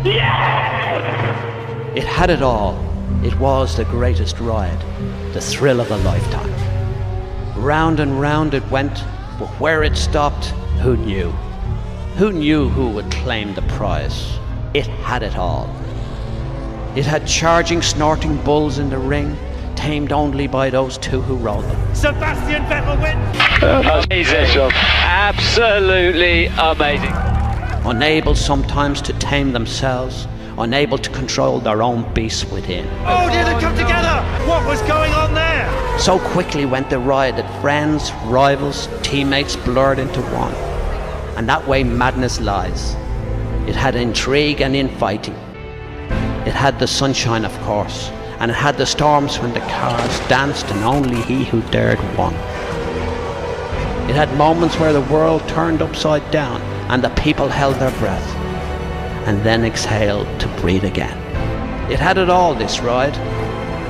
Yeah! It had it all. It was the greatest ride, the thrill of a lifetime. Round and round it went, but where it stopped, who knew? Who knew who would claim the prize? It had it all. It had charging, snorting bulls in the ring, tamed only by those two who rode them. Sebastian Vettel wins! Amazing. Absolutely amazing. Unable sometimes to tame themselves, unable to control their own beasts within. Oh, did it come together? What was going on there? So quickly went the ride that friends, rivals, teammates blurred into one. And that way madness lies. It had intrigue and infighting. It had the sunshine, of course, and it had the storms when the cars danced and only he who dared won. It had moments where the world turned upside down and the people held their breath and then exhaled to breathe again. It had it all, this ride,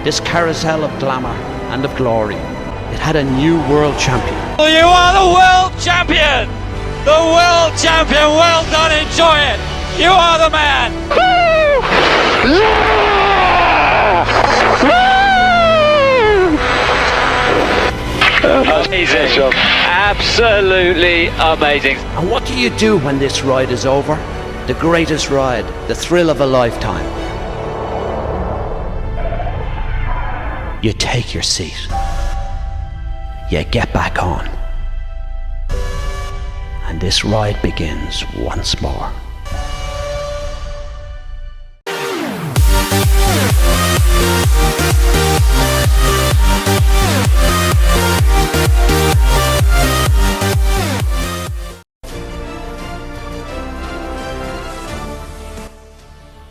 this carousel of glamour and of glory. It had a new world champion. You are the world champion! The world champion! Well done, enjoy it! You are the man! Amazing. Absolutely amazing. And what do you do when this ride is over? The greatest ride, the thrill of a lifetime. You take your seat. You get back on. And this ride begins once more.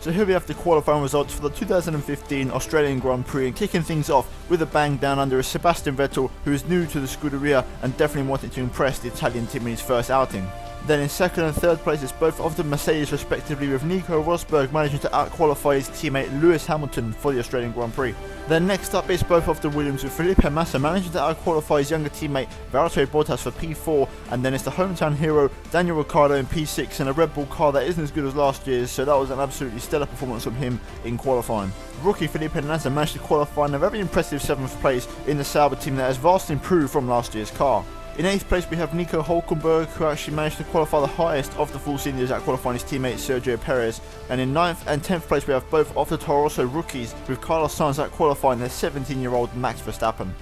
So here we have the qualifying results for the 2015 Australian Grand Prix, and kicking things off with a bang down under is Sebastian Vettel, who is new to the Scuderia and definitely wanted to impress the Italian team in his first outing. Then in second and third places, both of the Mercedes respectively, with Nico Rosberg managing to out-qualify his teammate Lewis Hamilton for the Australian Grand Prix. Then next up is both of the Williams, with Felipe Massa managing to out-qualify his younger teammate Valtteri Bottas for P4, and then it's the hometown hero Daniel Ricciardo in P6 in a Red Bull car that isn't as good as last year's, so that was an absolutely stellar performance from him in qualifying. Rookie Felipe Massa managed to qualify in a very impressive 7th place in the Sauber team that has vastly improved from last year's car. In 8th place we have Nico Hülkenberg, who actually managed to qualify the highest of the full seniors at qualifying his teammate Sergio Perez, and in 9th and 10th place we have both of the Toro Rosso rookies, with Carlos Sainz at qualifying their 17-year-old Max Verstappen.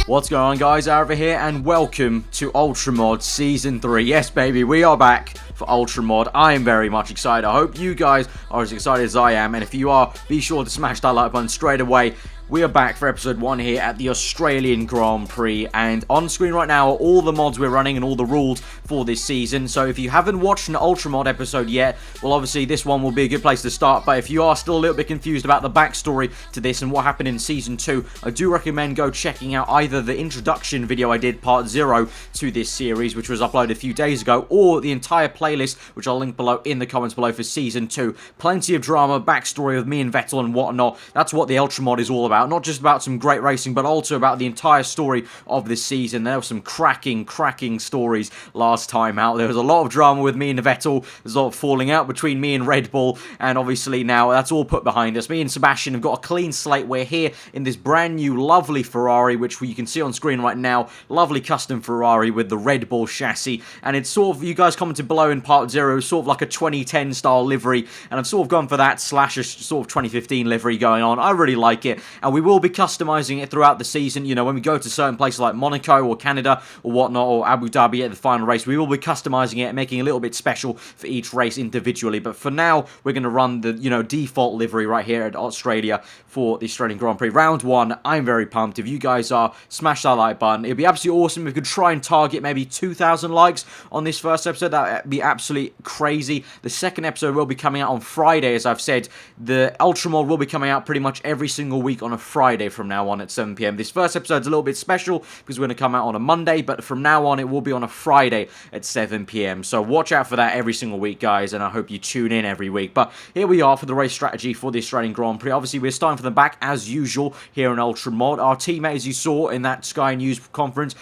What's going on, guys? Aarava here, and welcome to Ultra Mod Season 3. Yes, baby, we are back for Ultra Mod. I am very much excited. I hope you guys are as excited as I am, and if you are, be sure to smash that like button straight away. We are back for episode 1 here at the Australian Grand Prix, and on screen right now are all the mods we're running and all the rules for this season. So if you haven't watched an Ultra Mod episode yet, well, obviously this one will be a good place to start. But if you are still a little bit confused about the backstory to this and what happened in Season 2, I do recommend go checking out either the introduction video I did, part 0 to this series, which was uploaded a few days ago, or the entire playlist, which I'll link below in the comments below for Season 2. Plenty of drama, backstory of me and Vettel and whatnot. That's what the Ultra Mod is all about. Not just about some great racing, but also about the entire story of this season. There were some cracking stories last time out. There was a lot of drama with me and Vettel. There's a lot of falling out between me and Red Bull, and obviously now that's all put behind us. Me and Sebastian have got a clean slate. We're here in this brand new lovely Ferrari, which you can see on screen right now. Lovely custom Ferrari with the Red Bull chassis, and it's sort of, you guys commented below in part 0, sort of like a 2010 style livery, and I've sort of gone for that slash a sort of 2015 livery going on. I really like it, and we will be customizing it throughout the season. You know, when we go to certain places like Monaco or Canada or whatnot, or Abu Dhabi at the final race, we will be customizing it and making it a little bit special for each race individually. But for now, we're going to run the, you know, default livery right here at Australia for the Australian Grand Prix. Round 1, I'm very pumped. If you guys are, smash that like button. It'd be absolutely awesome if we could try and target maybe 2,000 likes on this first episode. That would be absolutely crazy. The second episode will be coming out on Friday, as I've said. The Ultra Mod will be coming out pretty much every single week on on a Friday from now on at 7 PM. This first episode's a little bit special because we're going to come out on a Monday, but from now on it will be on a Friday at 7 PM. So watch out for that every single week, guys, and I hope you tune in every week. But here we are for the race strategy for the Australian Grand Prix. Obviously, we're starting from the back as usual here in Ultra Mod. Our teammate, as you saw in that Sky News conference,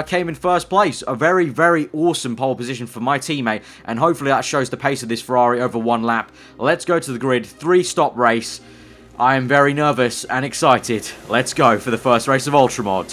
came in first place. A very, very awesome pole position for my teammate, and hopefully that shows the pace of this Ferrari over one lap. Let's go to the grid. 3-stop race. I am very nervous and excited. Let's go for the first race of Ultra Mod.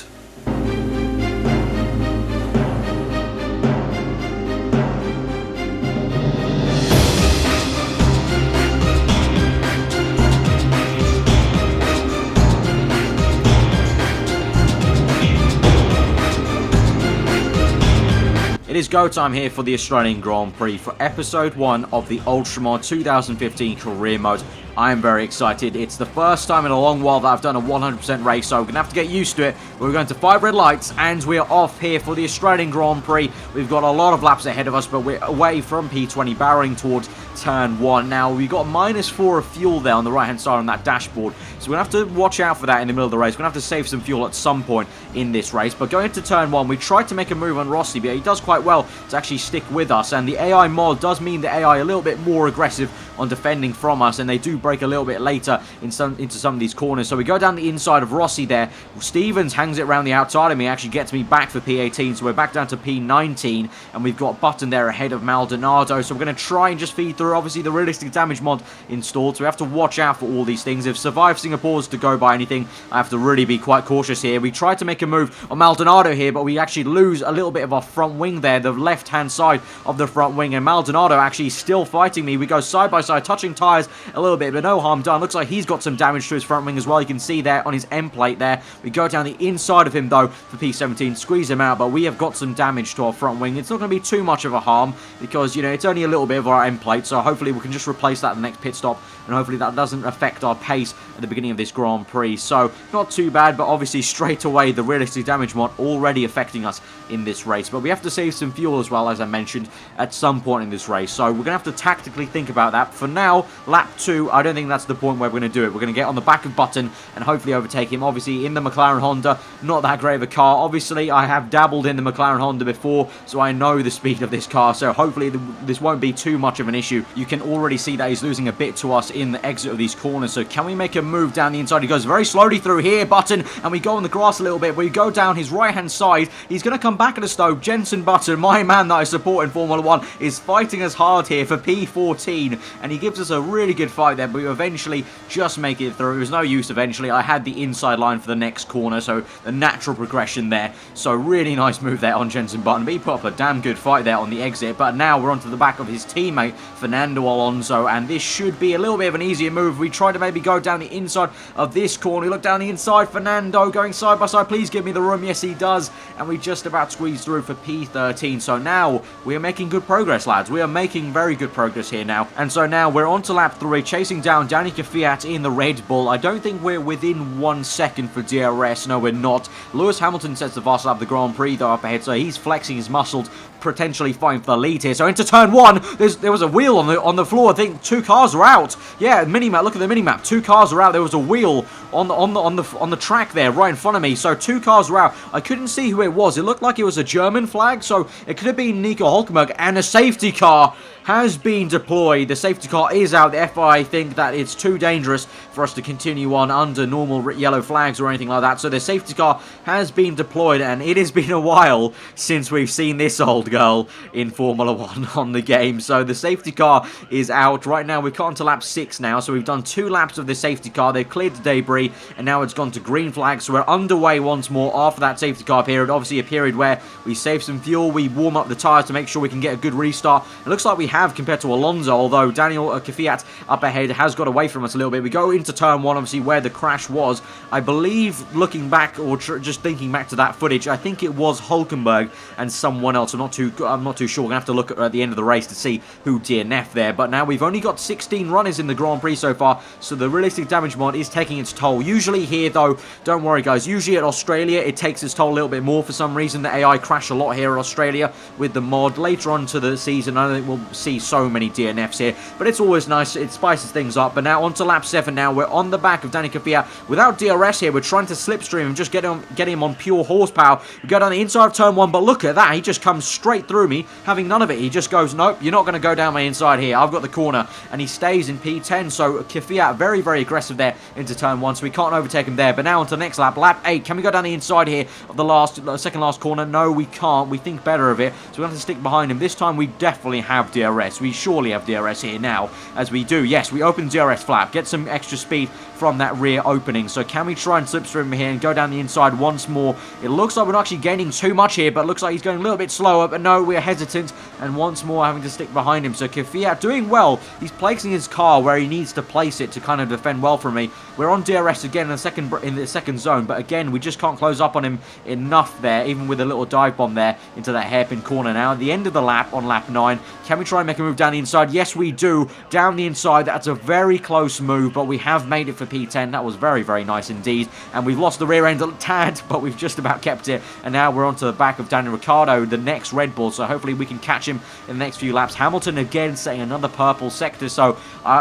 It is go time here for the Australian Grand Prix for episode 1 of the Ultra Mod 2015 career mode. I am very excited. It's the first time in a long while that I've done a 100% race, so we're going to have to get used to it. We're going to 5 red lights, and we are off here for the Australian Grand Prix. We've got a lot of laps ahead of us, but we're away from P20, barreling towards turn 1. Now, we've got -4 of fuel there on the right-hand side on that dashboard, so we're going to have to watch out for that in the middle of the race. We're going to have to save some fuel at some point in this race, but going into turn 1, we tried to make a move on Rossi, but he does quite well to actually stick with us, and the AI mod does mean the AI a little bit more aggressive on defending from us, and they do break a little bit later into some of these corners. So we go down the inside of Rossi there. Stevens hangs it around the outside of me, actually gets me back for P18, so we're back down to P19, and we've got Button there ahead of Maldonado, so we're going to try and just feed through. Obviously the realistic damage mod installed, so we have to watch out for all these things. If Survive Singapore's to go by anything, I have to really be quite cautious here. We tried to make a move on Maldonado here, but we actually lose a little bit of our front wing there, the left-hand side of the front wing, and Maldonado actually still fighting me. We go side by side, touching tyres a little bit, but no harm done. Looks like he's got some damage to his front wing as well. You can see there on his end plate there. We go down the inside of him though for P17, squeeze him out, but we have got some damage to our front wing. It's not going to be too much of a harm because, you know, it's only a little bit of our end plate, so hopefully we can just replace that in the next pit stop, and hopefully that doesn't affect our pace at the beginning of this Grand Prix. So not too bad, but obviously straight away the realistic damage mod already affecting us in this race. But we have to save some fuel as well, as I mentioned, at some point in this race, so we're going to have to tactically think about that. For now, lap 2, I don't think that's the point where we're going to do it. We're going to get on the back of Button and hopefully overtake him. Obviously in the McLaren Honda, not that great of a car. Obviously I have dabbled in the McLaren Honda before, so I know the speed of this car, so hopefully this won't be too much of an issue. You can already see that he's losing a bit to us in the exit of these corners, so can we make a move down the inside? He goes very slowly through here, Button, and we go on the grass a little bit. We go down his right hand side. He's going to come back at a stove. Jenson Button, my man that I support in Formula 1, is fighting us hard here for P14, and he gives us a really good fight there, but we eventually just make it through. It was no use eventually. I had the inside line for the next corner, so the natural progression there. So really nice move there on Jenson Button, but he put up a damn good fight there on the exit. But now we're onto the back of his teammate Fernando Alonso, and this should be a little bit of an easier move. We try to maybe go down the inside of this corner. We look down the inside. Fernando going side by side. Please give me the room. Yes, he does. And we just about squeeze through for P13. So now we are making good progress, lads. We are making very good progress here now. And so now we're on to lap 3, chasing down Danny Kvyat in the Red Bull. I don't think we're within 1 second for DRS. No, we're not. Lewis Hamilton sets the fastest lap of the Grand Prix though up ahead, so he's flexing his muscles, potentially fighting for the lead here. So into turn 1, there was a wheel on the floor. I think 2 cars are out. Yeah, minimap. Look at the minimap. 2 cars are out. There was a wheel on the track there, right in front of me. So 2 cars are out. I couldn't see who it was. It looked like it was a German flag, so it could have been Nico Hülkenberg. And a safety car has been deployed. The safety car is out. The FIA think that it's too dangerous for us to continue on under normal yellow flags or anything like that. So the safety car has been deployed, and it has been a while since we've seen this old girl in Formula 1 on the game. So the safety car is out. Right now we've got to lap 6 now, so we've done 2 laps of the safety car. They've cleared the debris, and now it's gone to green flag. So we're underway once more after that safety car period. Obviously a period where we save some fuel, we warm up the tyres to make sure we can get a good restart. It looks like we have compared to Alonso, although Daniel Kvyat up ahead has got away from us a little bit. We go into turn 1, obviously where the crash was. I believe, looking back or just thinking back to that footage, I think it was Hülkenberg and someone else. I'm not too sure. We're gonna have to look at the end of the race to see who DNF'd there. But now we've only got 16 runners in the Grand Prix so far, so the realistic damage mod is taking its toll. Usually here, though, don't worry, guys. Usually at Australia, it takes its toll a little bit more. For some reason, the AI crash a lot here at Australia with the mod. Later on to the season, I don't think we'll see so many DNFs here, but it's always nice. It spices things up. But now on to lap 7 now. We're on the back of Danny Kvyat without DRS here. We're trying to slipstream him, just get him on pure horsepower. We go down the inside of turn 1, but look at that. He just comes straight through me, having none of it. He just goes, nope, you're not going to go down my inside here. I've got the corner, and he stays in P10. So Kvyat very, very aggressive there into turn 1, so we can't overtake him there. But now on to the next lap, lap 8. Can we go down the inside here of the second last corner? No, we can't. We think better of it, so we have to stick behind him. This time we definitely have DRS. We surely have DRS here now, as we do. Yes, we open DRS flap, get some extra speed from that rear opening. So can we try and slipstream here and go down the inside once more? It looks like we're not actually gaining too much here, but it looks like he's going a little bit slower. But no, we're hesitant, and once more having to stick behind him. So Kvyat doing well. He's placing his car where he needs to place it to kind of defend well from me. We're on DRS again in the second zone, but again, we just can't close up on him enough there, even with a little dive bomb there into that hairpin corner. Now at the end of the lap, on lap 9, can we try and make a move down the inside? Yes, we do. Down the inside, that's a very close move, but we have made it for P10. That was very, very nice indeed. And we've lost the rear end a tad, but we've just about kept it. And now we're onto the back of Daniel Ricciardo, the next Red Bull, so hopefully we can catch him in the next few laps. Hamilton again setting another purple sector, so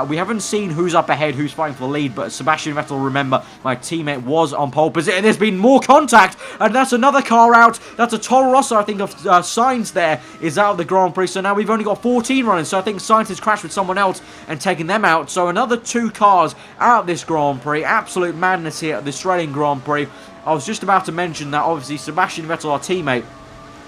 we haven't seen who's up ahead, who's fighting for the lead, but Sebastian Vettel, remember, my teammate was on pole position. There's been more contact, and that's another car out. That's a Toro Rosso, I think, of Sainz there is out of the Grand Prix, so now we've only got 14 running, so I think Sainz has crashed with someone else and taken them out, so another 2 cars out of this Grand Prix. Absolute madness here at the Australian Grand Prix. I was just about to mention that obviously Sebastian Vettel, our teammate,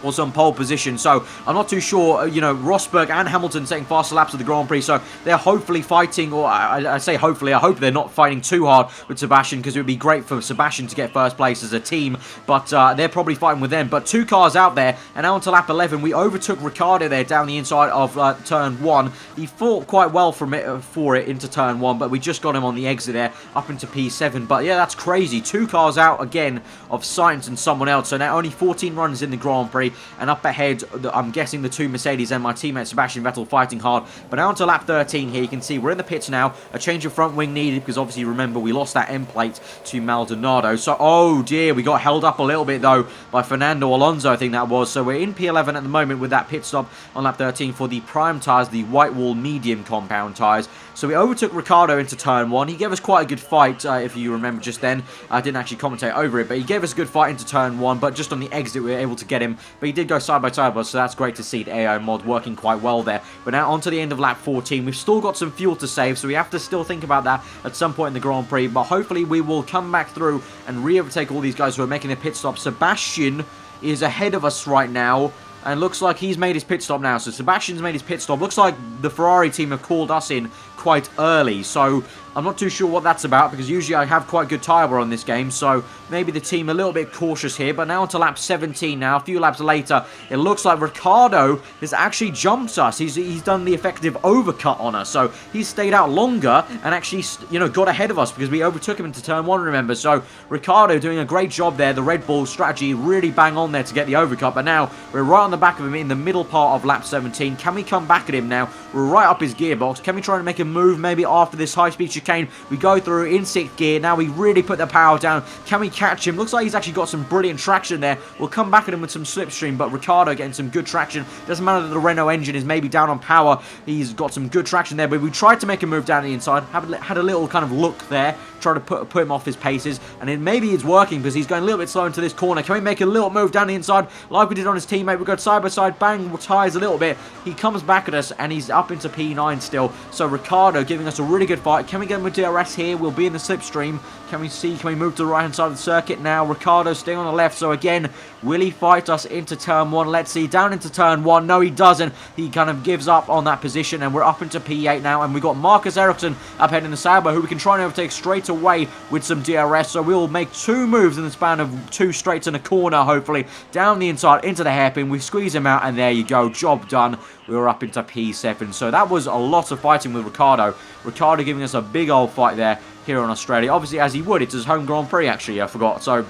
was on pole position, so I'm not too sure. You know, Rosberg and Hamilton setting faster laps of the Grand Prix, so they're hopefully fighting, or I say hopefully, I hope they're not fighting too hard with Sebastian, because it would be great for Sebastian to get first place as a team, but they're probably fighting with them. But 2 cars out there, and now onto lap 11, we overtook Ricciardo there down the inside of turn 1. He fought quite well for it into turn 1, but we just got him on the exit there, up into P7. But yeah, that's crazy. 2 cars out again of Sainz and someone else, so now only 14 runs in the Grand Prix. And up ahead, I'm guessing the 2 Mercedes and my teammate Sebastian Vettel fighting hard. But now onto lap 13 here, you can see we're in the pits now. A change of front wing needed, because obviously, remember, we lost that end plate to Maldonado. So, oh dear, we got held up a little bit though by Fernando Alonso, I think that was. So we're in P11 at the moment with that pit stop on lap 13 for the prime tyres, the white wall medium compound tyres. So we overtook Ricciardo into turn 1. He gave us quite a good fight, if you remember just then. I didn't actually commentate over it, but he gave us a good fight into turn 1, but just on the exit we were able to get him. But he did go side by side, so that's great to see the AI mod working quite well there. But now on to the end of lap 14. We've still got some fuel to save, so we have to still think about that at some point in the Grand Prix. But hopefully we will come back through and re-overtake all these guys who are making their pit stop. Sebastian is ahead of us right now, and looks like he's made his pit stop now. So Sebastian's made his pit stop. Looks like the Ferrari team have called us in quite early, so I'm not too sure what that's about, because usually I have quite good tyre wear on this game, so maybe the team a little bit cautious here. But now onto lap 17 now, a few laps later, it looks like Ricciardo has actually jumped us. He's done the effective overcut on us, so he's stayed out longer and actually, you know, got ahead of us, because we overtook him into turn 1, remember. So Ricciardo doing a great job there. The Red Bull strategy really bang on there to get the overcut, but now we're right on the back of him in the middle part of lap 17. Can we come back at him now? We're right up his gearbox. Can we try and make a move maybe after this high-speed chicane? We go through in 6th gear. Now we really put the power down. Can we catch him? Looks like he's actually got some brilliant traction there. We'll come back at him with some slipstream, but Ricciardo getting some good traction. Doesn't matter that the Renault engine is maybe down on power. He's got some good traction there, but we tried to make a move down the inside. Had a little kind of look there. Try to put him off his paces, and maybe it's working, because he's going a little bit slow into this corner. Can we make a little move down the inside like we did on his teammate? We go side by side, bang tyres a little bit. He comes back at us, and he's up into P9 still. So Ricciardo giving us a really good fight. Can we get him with DRS here? We'll be in the slipstream. Can we move to the right hand side of the circuit now? Ricciardo staying on the left. So again, will he fight us into turn 1? Let's see. Down into turn 1. No, he doesn't. He kind of gives up on that position, and we're up into P8 now, and we've got Marcus Ericsson up ahead in the Sauber, who we can try and overtake straight away with some DRS. So we'll make 2 moves in the span of 2 straights and a corner, hopefully. Down the inside into the hairpin. We squeeze him out, and there you go. Job done. We were up into P7. So that was a lot of fighting with Ricciardo. Ricciardo giving us a big old fight there here in Australia. Obviously, as he would. It's his home Grand Prix, actually. I forgot. So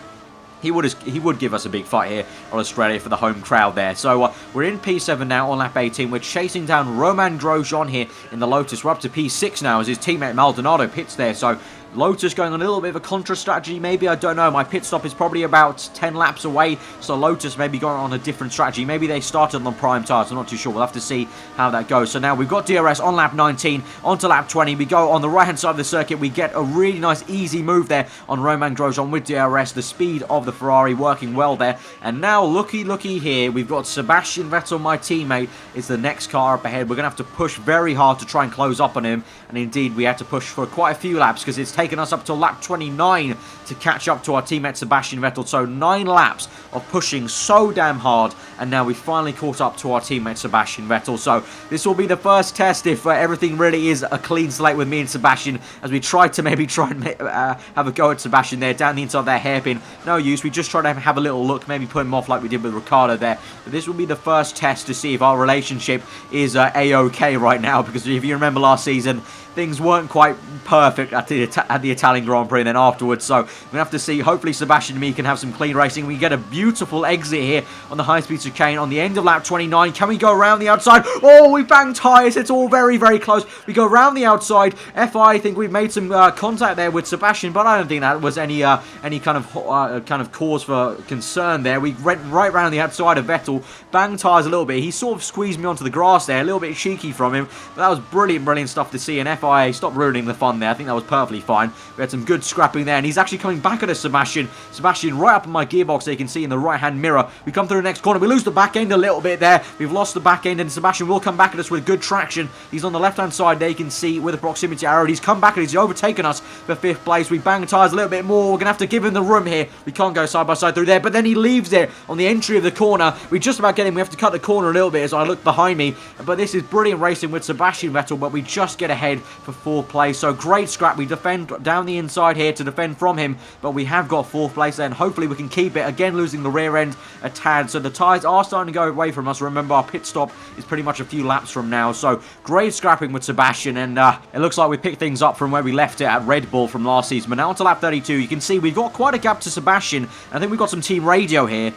he would give us a big fight here on Australia for the home crowd there. So we're in P7 now on lap 18. We're chasing down Romain Grosjean here in the Lotus. We're up to P6 now as his teammate Maldonado pits there. So Lotus going on a little bit of a contra strategy, maybe, I don't know. My pit stop is probably about 10 laps away, so Lotus may be going on a different strategy. Maybe they started on prime tyres, I'm not too sure. We'll have to see how that goes. So now we've got DRS on lap 19, onto lap 20. We go on the right-hand side of the circuit. We get a really nice, easy move there on Romain Grosjean with DRS. The speed of the Ferrari working well there. And now, looky here, we've got Sebastian Vettel, my teammate, is the next car up ahead. We're going to have to push very hard to try and close up on him. And indeed, we had to push for quite a few laps because it's taken us up to lap 29 to catch up to our teammate Sebastian Vettel. So 9 laps of pushing so damn hard, and now we finally caught up to our teammate Sebastian Vettel. So this will be the first test if everything really is a clean slate with me and Sebastian, as we tried to maybe try and have a go at Sebastian there down the inside of that hairpin. No use. We just tried to have a little look, maybe put him off like we did with Ricciardo there. But this will be the first test to see if our relationship is a-okay right now, because if you remember last season, things weren't quite perfect at the Italian Grand Prix and then afterwards. So we're going to have to see. Hopefully Sebastian and me can have some clean racing. We get a beautiful exit here on the high-speed chicane on the end of lap 29. Can we go around the outside? Oh, we banged tyres. It's all very, very close. We go around the outside. I think we've made some contact there with Sebastian, but I don't think that was any kind of cause for concern there. We went right round the outside of Vettel, banged tyres a little bit. He sort of squeezed me onto the grass there. A little bit cheeky from him, but that was brilliant stuff to see. And FIA, stop ruining the fun there. I think that was perfectly fine. We had some good scrapping there, and he's actually coming back at us, Sebastian. Sebastian right up in my gearbox there, you can see in the right-hand mirror. We come through the next corner. We lose the back end a little bit there. We've lost the back end, and Sebastian will come back at us with good traction. He's on the left-hand side there, you can see with the proximity arrow. He's come back and he's overtaken us for 5th place. We bang tyres a little bit more. We're going to have to give him the room here. We can't go side by side through there, but then he leaves there on the entry of the corner. We just about get him. We have to cut the corner a little bit as I look behind me, but this is brilliant racing with Sebastian Vettel, but we just get ahead for 4th place. So great scrap. We defend down the inside here to defend from him, but we have got 4th place there, and hopefully we can keep it. Again, losing the rear end a tad, so the tyres are starting to go away from us. Remember, our pit stop is pretty much a few laps from now, so great scrapping with Sebastian, and it looks like we picked things up from where we left it at Red Bull from last season. But now onto lap 32, you can see we've got quite a gap to Sebastian. I think we've got some team radio here.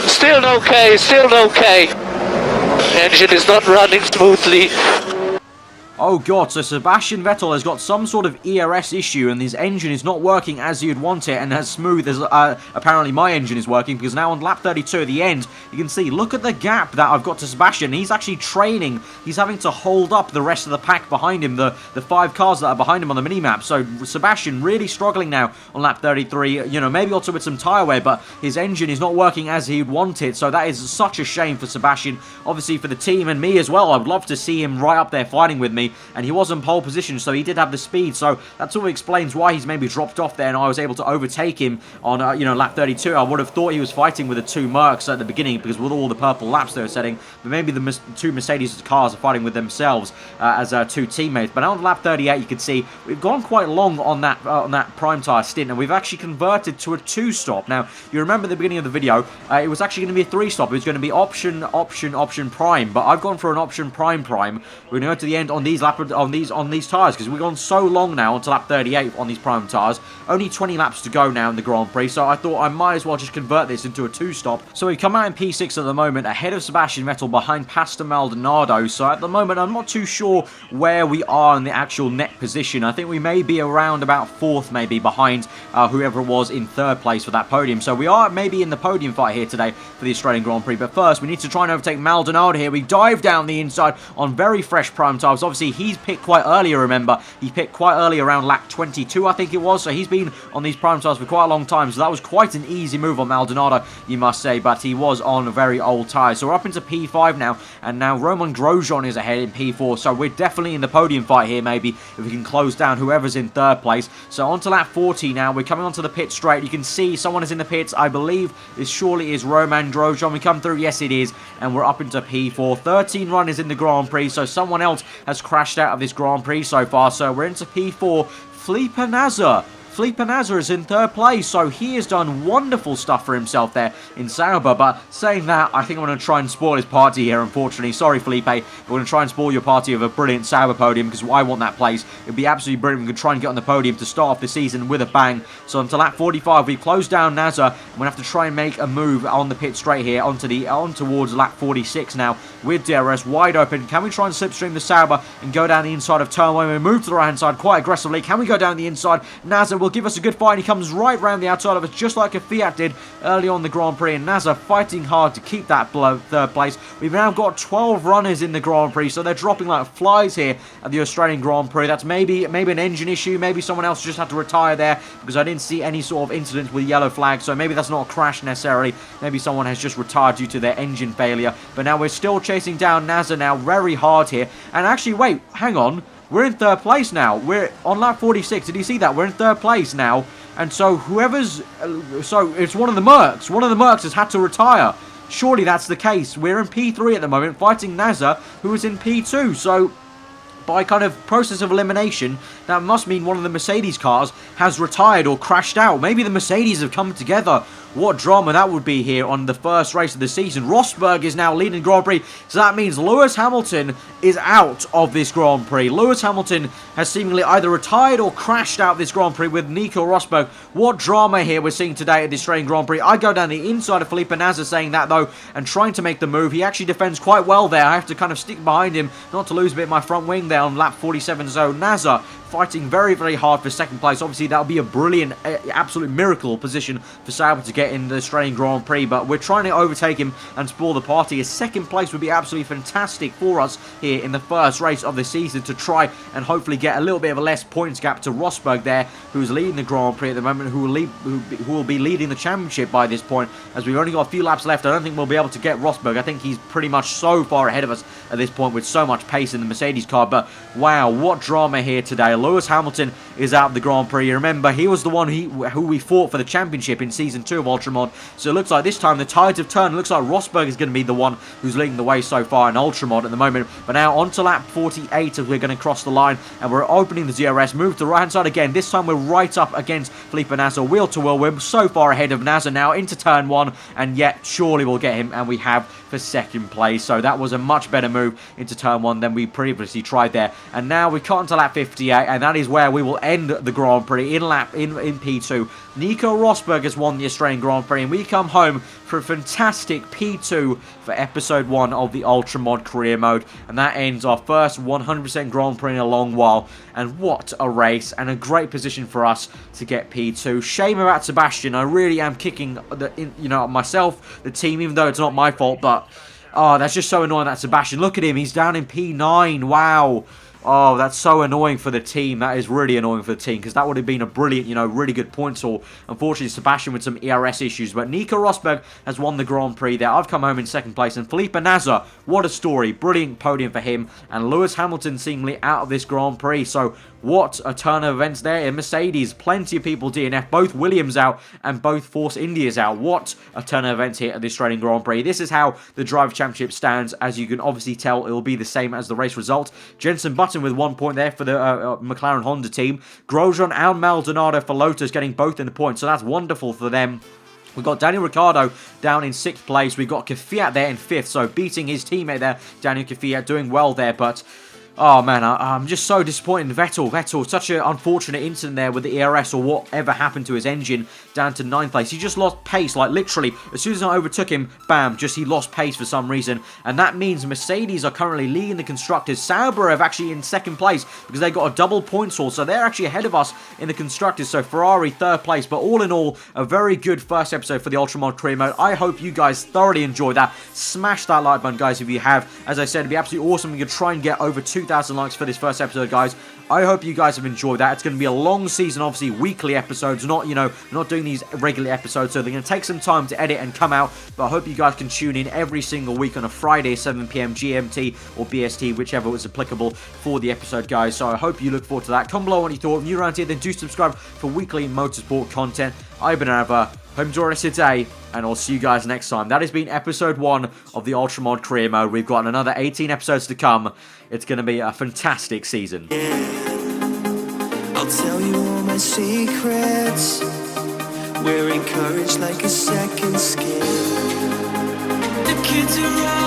Still okay, still okay. Engine is not running smoothly. Oh god, so Sebastian Vettel has got some sort of ERS issue and his engine is not working as you'd want it and as smooth as apparently my engine is working, because now on lap 32 at the end, you can see, look at the gap that I've got to Sebastian. He's actually training. He's having to hold up the rest of the pack behind him, the 5 cars that are behind him on the mini-map. So Sebastian really struggling now on lap 33, you know, maybe also with some tyre wear, but his engine is not working as he'd want it. So that is such a shame for Sebastian, obviously for the team and me as well. I would love to see him right up there fighting with me, and he was in pole position, so he did have the speed, so that sort of explains why he's maybe dropped off there and I was able to overtake him on you know, lap 32. I would have thought he was fighting with the 2 Mercs at the beginning, because with all the purple laps they were setting, but maybe the 2 Mercedes cars are fighting with themselves as 2 teammates. But now on lap 38, you can see we've gone quite long on that prime tyre stint, and we've actually converted to a 2-stop. Now, you remember at the beginning of the video, it was actually going to be a 3-stop. It was going to be option prime, but I've gone for an option prime. We're going to go to the end on these tyres, because we've gone so long now until lap 38 on these prime tyres. Only 20 laps to go now in the Grand Prix, so I thought I might as well just convert this into a 2-stop. So we come out in P6 at the moment, ahead of Sebastian Vettel, behind Pastor Maldonado. So at the moment, I'm not too sure where we are in the actual net position. I think we may be around about 4th, maybe, behind whoever was in 3rd place for that podium. So we are maybe in the podium fight here today for the Australian Grand Prix. But first, we need to try and overtake Maldonado here. We dive down the inside on very fresh prime tyres. Obviously, he's picked quite earlier, remember. He picked quite early, around lap 22, I think it was. So he's been on these prime tyres for quite a long time. So that was quite an easy move on Maldonado, you must say. But he was on very old tyres. So we're up into P5 now. And now Romain Grosjean is ahead in P4. So we're definitely in the podium fight here, maybe, if we can close down whoever's in 3rd place. So on to lap 40 now. We're coming onto the pit straight. You can see someone is in the pits. I believe this surely is Romain Grosjean. We come through. Yes, it is. And we're up into P4. 13 runners in the Grand Prix. So someone else has crashed out of this Grand Prix so far. So we're into P4. Felipe Nasr Felipe Nasr is in 3rd place, so he has done wonderful stuff for himself there in Sauber. But saying that, I think I'm going to try and spoil his party here, unfortunately. Sorry, Felipe. We're going to try and spoil your party of a brilliant Sauber podium, because I want that place. It'd be absolutely brilliant. We could try and get on the podium to start off the season with a bang. So until lap 45, we close down Nasr. We're going to have to try and make a move on the pit straight here on towards lap 46 now with DRS wide open. Can we try and slipstream the Sauber and go down the inside of turn 1? We move to the right hand side quite aggressively. Can we go down the inside? Nasr will give us a good fight. He comes right round the outside of us, just like a Fiat did early on the Grand Prix. And Nasr fighting hard to keep that 3rd place. We've now got 12 runners in the Grand Prix, so they're dropping like flies here at the Australian Grand Prix. That's maybe an engine issue. Maybe someone else just had to retire there, because I didn't see any sort of incidents with yellow flags. So maybe that's not a crash necessarily. Maybe someone has just retired due to their engine failure. But now we're still chasing down Nasr now very hard here. And actually, wait, hang on. We're in 3rd place now. We're on lap 46. Did you see that? We're in 3rd place now. And so whoever's... so it's one of the Mercs. One of the Mercs has had to retire. Surely that's the case. We're in P3 at the moment, fighting Nasr, who is in P2. So by kind of process of elimination, that must mean one of the Mercedes cars has retired or crashed out. Maybe the Mercedes have come together. What drama that would be here on the first race of the season. Rosberg is now leading the Grand Prix, so that means Lewis Hamilton is out of this Grand Prix. Lewis Hamilton has seemingly either retired or crashed out this Grand Prix with Nico Rosberg. What drama here we're seeing today at the Australian Grand Prix. I go down the inside of Felipe Nasr saying that though, and trying to make the move. He actually defends quite well there. I have to kind of stick behind him, not to lose a bit of my front wing there on lap 47. So Nasr fighting very, very hard for 2nd place. Obviously, that would be a brilliant, absolute miracle position for Sauber to get in the Australian Grand Prix, but we're trying to overtake him and spoil the party. A 2nd place would be absolutely fantastic for us here in the first race of the season to try and hopefully get a little bit of a less points gap to Rosberg there, who's leading the Grand Prix at the moment, who will be leading the championship by this point, as we've only got a few laps left. I don't think we'll be able to get Rosberg. I think he's pretty much so far ahead of us at this point with so much pace in the Mercedes car. But wow, what drama here today. Lewis Hamilton is out of the Grand Prix. You remember, he was the one who we fought for the championship in Season 2 of Ultramod. So it looks like this time the tides have turned. It looks like Rosberg is going to be the one who's leading the way so far in Ultramod at the moment. But now on to lap 48 as we're going to cross the line. And we're opening the DRS. Move to the right hand side again. This time we're right up against Felipe Nasr. Wheel to wheel. We're so far ahead of Nasr now into turn 1. And yet surely we'll get him. And we have for 2nd place. So that was a much better move into turn 1 than we previously tried there. And now we cut into lap 58. And that is where we will end the Grand Prix in P2. Nico Rosberg has won the Australian Grand Prix, and we come home for a fantastic P2 for episode 1 of the Ultramod career mode, and that ends our first 100% Grand Prix in a long while. And what a race, and a great position for us to get P2. Shame about Sebastian. I really am kicking myself, the team, even though it's not my fault. But oh, that's just so annoying, that Sebastian. Look at him, he's down in P9. Wow. Oh, that's so annoying for the team. That is really annoying for the team, because that would have been a brilliant, really good points haul. Unfortunately, Sebastian with some ERS issues. But Nico Rosberg has won the Grand Prix there. I've come home in 2nd place. And Felipe Nasr, what a story. Brilliant podium for him. And Lewis Hamilton seemingly out of this Grand Prix. So what a turn of events there in Mercedes. Plenty of people DNF. Both Williams out and both Force India's out. What a turn of events here at the Australian Grand Prix. This is how the Driver Championship stands. As you can obviously tell, it will be the same as the race result. Jenson Button with 1 point there for the McLaren Honda team. Grosjean and Maldonado for Lotus getting both in the points. So that's wonderful for them. We've got Daniel Ricciardo down in 6th place. We've got Kvyat there in 5th. So beating his teammate there, Daniel Kvyat, doing well there. But oh man, I'm just so disappointed in Vettel. Such an unfortunate incident there with the ERS or whatever happened to his engine, down to 9th place. He just lost pace, like literally, as soon as I overtook him, bam, he lost pace for some reason. And that means Mercedes are currently leading the Constructors. Sauber have actually in 2nd place because they got a double points haul, so they're actually ahead of us in the Constructors. So Ferrari 3rd place, but all in all, a very good first episode for the Ultramod career mode. I hope you guys thoroughly enjoyed that. Smash that like button, guys, if you have. As I said, it'd be absolutely awesome. We could try and get over 2,000 likes for this first episode, guys. I hope you guys have enjoyed that. It's going to be a long season, obviously, weekly episodes, not doing these regular episodes, so they're going to take some time to edit and come out, but I hope you guys can tune in every single week on a Friday, 7 PM GMT or BST, whichever was applicable for the episode, guys. So I hope you look forward to that. Comment below what you thought. If you're new around here, then do subscribe for weekly motorsport content. I've been aarava. Hope you enjoyed us today, and I'll see you guys next time. That has been episode 1 of the Ultramod career mode. We've got another 18 episodes to come. It's going to be a fantastic season. I'll tell you all my secrets. We're encouraged like a second skin. The kids are